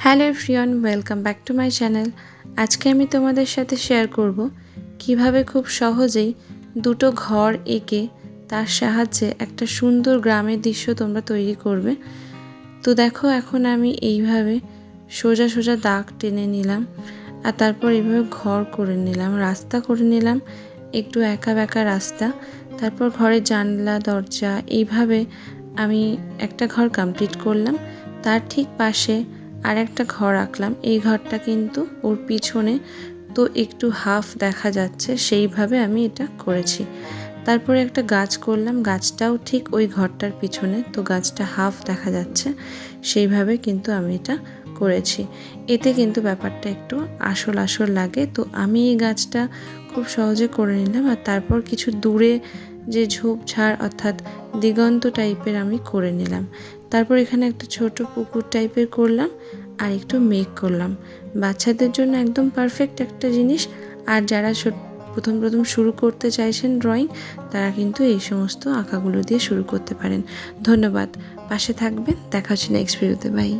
Hello everyone, welcome back to my channel. আজকে আমি তোমাদের সাথে শেয়ার করব কিভাবে খুব সহজেই দুটো ঘর এঁকে তার সাহায্যে একটা সুন্দর গ্রামের দৃশ্য তোমরা তৈরি করবে। তো দেখো, এখন আমি এইভাবে সোজা সোজা দাগ টেনে নিলাম আর তারপর এইভাবে ঘর করে নিলাম, রাস্তা করে নিলাম, একটু একা বেঁকা রাস্তা। তারপর ঘরের জানলা দরজা এইভাবে আমি একটা ঘর কমপ্লিট করলাম। তার ঠিক পাশে আর একটা ঘর আঁকলাম। এই ঘরটা কিন্তু ওর পিছনে, তো একটু হাফ দেখা যাচ্ছে, সেইভাবে আমি এটা করেছি। তারপরে একটা গাছ করলাম, গাছটাও ঠিক ওই ঘরটার পিছনে, তো গাছটা হাফ দেখা যাচ্ছে, সেইভাবে কিন্তু আমি এটা করেছি। এতে কিন্তু ব্যাপারটা একটু আসল আসল লাগে। তো আমি এই গাছটা খুব সহজে করে নিলাম। আর তারপর কিছু দূরে যে ঝোপঝাড় অর্থাৎ দিগন্ত টাইপের আমি করে নিলাম। তারপর এখানে একটা ছোট পুকুর টাইপের করলাম আর একটু মেঘ করলাম। বাচ্চাদের জন্য একদম পারফেক্ট একটা জিনিস। আর যারা প্রথম শুরু করতে চাইছেন ড্রয়িং, তারা কিন্তু এই সমস্ত আঁকাগুলো দিয়ে শুরু করতে পারেন। ধন্যবাদ, পাশে থাকবেন। দেখা হচ্ছে নেক্সট ভিডিওতে। বাই।